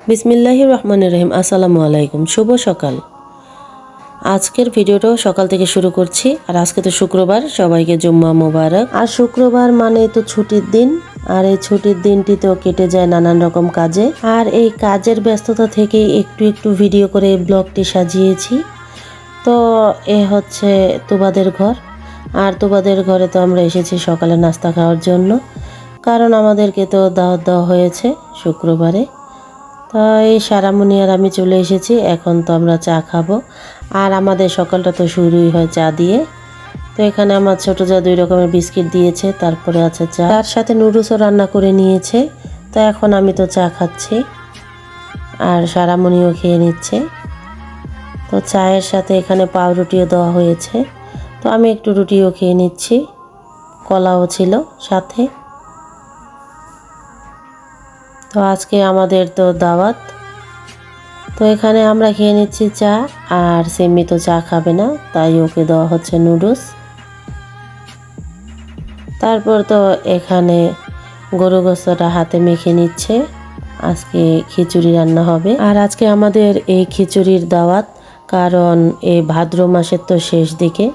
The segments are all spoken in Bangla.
বিসমিল্লাহির রহমানির রহিম। আসসালামু আলাইকুম, শুভ সকাল। আজকের ভিডিওটাও সকাল থেকে শুরু করছি। আর আজকে তো শুক্রবার, সবাইকে জুম্মা মোবারক। আর শুক্রবার মানে তো ছুটির দিন, আর এই ছুটির দিনটি তো কেটে যায় নানান রকম কাজে। আর এই কাজের ব্যস্ততা থেকেই একটু একটু ভিডিও করে এই ব্লগটি সাজিয়েছি। তো এ হচ্ছে তুবাদের ঘর। আর তুবাদের ঘরে তো আমরা এসেছি সকালে নাস্তা খাওয়ার জন্য, কারণ আমাদেরকে তো দাওয়াত দেওয়া হয়েছে শুক্রবারে। তাই সারামণি আর আমি চলে এসেছি। এখন তো আমরা চা খাবো। আর আমাদের সকালটা তো শুরুই হয় চা দিয়ে। তো এখানে আমার ছোট যা 2 রকমের বিস্কিট দিয়েছে, তারপরে আছে চা, তার সাথে নুডলসও রান্না করে নিয়েছে। তো এখন আমি তো চা খাচ্ছি আর সারামণিও খেয়ে নিচ্ছে। তো চায়ের সাথে এখানে পাউরুটিও দেওয়া হয়েছে। তো আমি একটু রুটিও খেয়ে নিচ্ছি, কলাও ছিল সাথে। তো আজকে আমাদের তো দাওয়াত। তো এখানে আমরা খেয়ে নিচ্ছি চা, আর সেমি তো চা খাবে না, তাই ওকে দেওয়া হচ্ছে নুডলস। তারপর তো এখানে গরু গোশতটা হাতে মেখে নিচ্ছে। আজকে খিচুড়ি রান্না হবে। আর আজকে আমাদের এই খিচুড়ির দাওয়াত, কারণ এই ভাদ্র মাসের তো শেষ দিকে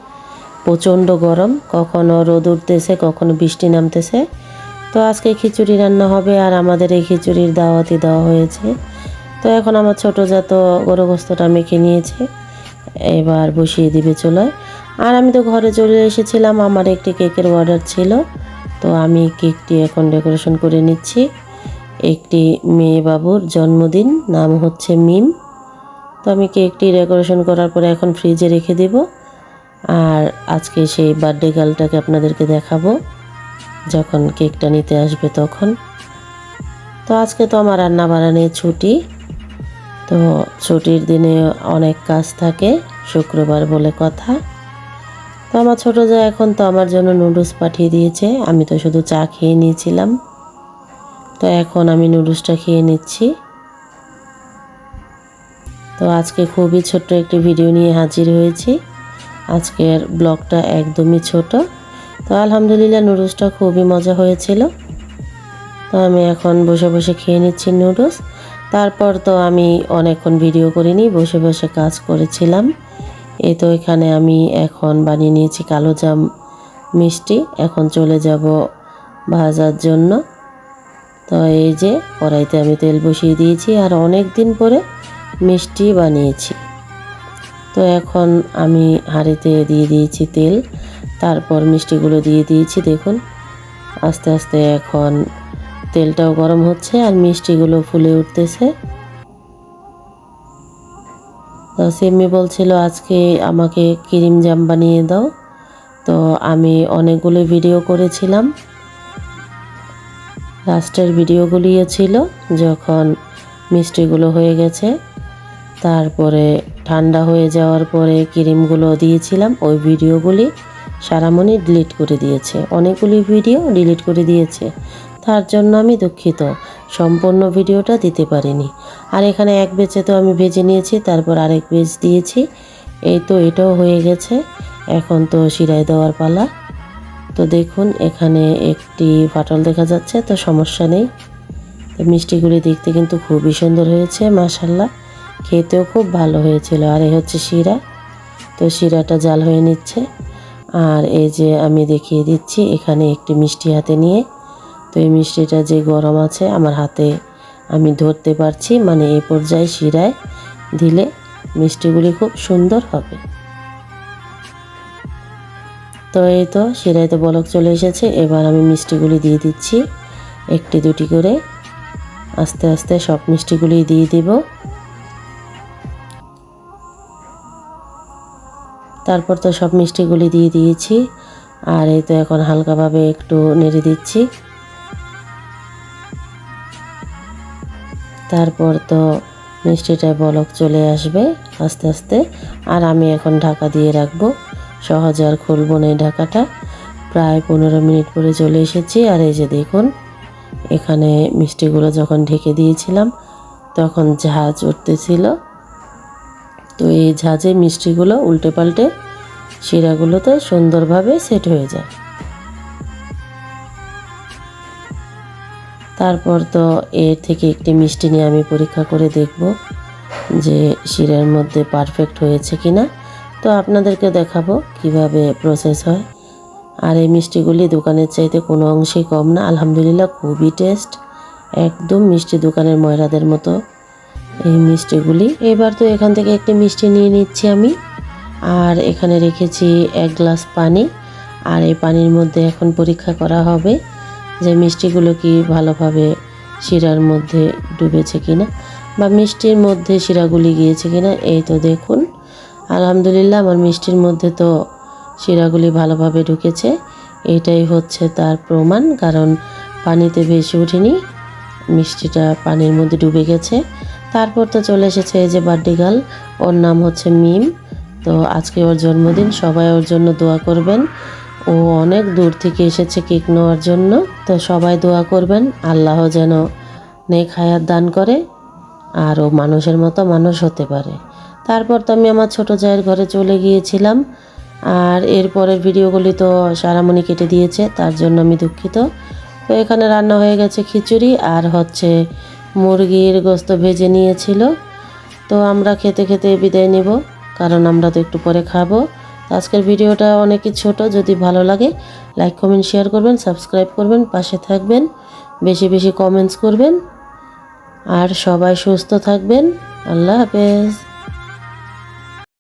প্রচণ্ড গরম, কখনো রোদ উঠতেছে, কখনো বৃষ্টি নামতেছে। তো আজকে খিচুড়ি রান্না হবে, আর আমাদের এই খিচুড়ির দাওয়াতই দেওয়া হয়েছে। তো এখন আমার ছোটো যা তো গরু গোশতটা মেখে নিয়েছে, এবার বসিয়ে দিবে চুলায়। আর আমি তো ঘরে চলে এসেছিলাম, আমার একটি কেকের অর্ডার ছিল। তো আমি কেকটি এখন ডেকোরেশন করে নিচ্ছি। একটি মেয়ে বাবুর জন্মদিন, নাম হচ্ছে মিম। তো আমি কেকটি ডেকোরেশন করার পরে এখন ফ্রিজে রেখে দেব। আর আজকে সেই বার্থডে গার্লটাকে আপনাদেরকে দেখাবো যখন কেকটা নিতে আসবে তখন। তো আজকে তো আমার রান্না বান্না নিয়ে ছুটি। তো ছুটির দিনে অনেক কাজ থাকে, শুক্রবার বলে কথা। তো আমার ছোটো যা এখন তো আমার জন্য নুডলস পাঠিয়ে দিয়েছে, আমি তো শুধু চা খেয়ে নিয়েছিলাম। তো এখন আমি নুডলসটা খেয়ে নিচ্ছি। তো আজকে খুবই ছোট্ট একটি ভিডিও নিয়ে হাজির হয়েছি। আজকের ব্লগটা একদমই ছোট। তো আলহামদুলিল্লাহ নুডলসটা খুবই মজা হয়েছিল। তো আমি এখন বসে বসে খেয়ে নিচ্ছি নুডলস। তারপর তো আমি অনেকক্ষণ ভিডিও করিনি, বসে বসে কাজ করেছিলাম। এই তো এখানে আমি এখন বানিয়ে নিয়েছি কালো জাম মিষ্টি, এখন চলে যাব ভাজার জন্য। তো এই যে কড়াইতে আমি তেল বসিয়ে দিয়েছি, আর অনেক দিন পরে মিষ্টি বানিয়েছি। তো এখন আমি হাঁড়িতে দিয়ে দিয়েছি তেল, তারপর মিষ্টিগুলো দিয়ে দিয়েছি। দেখুন আস্তে আস্তে এখন তেলটাও গরম হচ্ছে আর মিষ্টিগুলো ফুলে উঠতেছে। তো সিম্মি বলছিল আজকে আমাকে ক্রিম জাম বানিয়ে দাও। তো আমি অনেকগুলো ভিডিও করেছিলাম, লাস্টের ভিডিওগুলিও ছিল যখন মিষ্টিগুলো হয়ে গেছে, তারপরে ঠান্ডা হয়ে যাওয়ার পরে ক্রিমগুলো দিয়েছিলাম। ওই ভিডিওগুলি সারামণি ডিলিট করে দিয়েছে, অনেকগুলি ভিডিও ডিলিট করে দিয়েছে। তার জন্য আমি দুঃখিত, সম্পূর্ণ ভিডিওটা দিতে পারিনি। আর এখানে এক বেচে তো আমি ভেজে নিয়েছি, তারপর আরেক বেচ দিয়েছি। এই তো এটাও হয়ে গেছে, এখন তো শিরায় দেওয়ার পালা। তো দেখুন এখানে একটি ফাটল দেখা যাচ্ছে, তো সমস্যা নেই। তো মিষ্টিগুলি দেখতে কিন্তু খুবই সুন্দর হয়েছে মাশাআল্লাহ, খেতেও খুব ভালো হয়েছিল। আর এই হচ্ছে শিরা, তো শিরাটা জাল হয়ে নিচ্ছে। আর এই যে আমি দেখিয়ে দিচ্ছি এখানে একটি মিষ্টি হাতে নিয়ে। তো এই মিষ্টিটা যে গরম আছে আমার হাতে, আমি ধরতে পারছি, মানে এই পর্যায়ে শিরায় দিলে মিষ্টিগুলি খুব সুন্দর হবে। তো এই তো শিরায় তো বলক চলে এসেছে, এবার আমি মিষ্টিগুলি দিয়ে দিচ্ছি একটি দুটি করে, আস্তে আস্তে সব মিষ্টিগুলি দিয়ে দিব। তারপর তো সব মিষ্টিগুলি দিয়ে দিয়েছি, আর এই তো এখন হালকাভাবে একটু নেড়ে দিচ্ছি। তারপর তো মিষ্টিটায় বলক চলে আসবে আস্তে আস্তে। আর আমি এখন ঢাকা দিয়ে রাখবো, সহজে আর খুলবো না এই ঢাকাটা। প্রায় 15 মিনিট পরে চলে এসেছি। আর এই যে দেখুন এখানে মিষ্টিগুলো যখন ঢেকে দিয়েছিলাম তখন ঝাঁজ উঠতেছিল। তো এই ঝাঁজে মিষ্টিগুলো উল্টে পাল্টে শিরাগুলোতে সুন্দরভাবে সেট হয়ে যায়। তারপর তো এর থেকে একটি মিষ্টি নিয়ে আমি পরীক্ষা করে দেখব যে শিরার মধ্যে পারফেক্ট হয়েছে কিনা। তো আপনাদেরকে দেখাবো কিভাবে প্রসেস হয়। আর এই মিষ্টিগুলি দোকানের চাইতে কোনো অংশেই কম না, আলহামদুলিল্লাহ খুবই টেস্ট, একদম মিষ্টি দোকানের ময়রাদের মতো এই মিষ্টিগুলি। এবার তো এখান থেকে একটি মিষ্টি নিয়ে নিচ্ছি আমি, আর এখানে রেখেছি 1 গ্লাস পানি। আর এই পানির মধ্যে এখন পরীক্ষা করা হবে যে মিষ্টিগুলো কি ভালোভাবে শিরার মধ্যে ডুবেছে কিনা বা মিষ্টির মধ্যে শিরাগুলি গিয়েছে কিনা। এই তো দেখুন, আলহামদুলিল্লাহ আমার মিষ্টির মধ্যে তো শিরাগুলি ভালোভাবে ঢুকেছে। এটাই হচ্ছে তার প্রমাণ, কারণ পানিতে ভেসে ওঠেনি, মিষ্টিটা পানির মধ্যে ডুবে গেছে। তারপর তো চলে এসেছে এই যে বার্থডে গার্ল, ওর নাম হচ্ছে মিম। তো আজকে ওর জন্মদিন, সবাই ওর জন্য দোয়া করবেন। ও অনেক দূর থেকে এসেছে কেক নেওয়ার জন্য। তো সবাই দোয়া করবেন আল্লাহ যেন নেক হায়াত দান করে আর ও মানুষের মতো মানুষ হতে পারে। তারপর তো আমি আমার ছোট জায়ের ঘরে চলে গিয়েছিলাম। আর এরপরের ভিডিওগুলি তো সারামণি কেটে দিয়েছে, তার জন্য আমি দুঃখিত। তো এখানে রান্না হয়ে গেছে খিচুড়ি, আর হচ্ছে মুরগির গোস্ত ভেজে নিয়েছিল। তো আমরা খেতে খেতে বিদায় নেব, কারণ আমরা তো একটু পরে খাবো। তো আজকের ভিডিওটা অনেকই ছোট, যদি ভালো লাগে লাইক কমেন্ট শেয়ার করবেন, সাবস্ক্রাইব করবেন, পাশে থাকবেন, বেশি বেশি কমেন্টস করবেন। আর সবাই সুস্থ থাকবেন। আল্লাহ হাফেজ।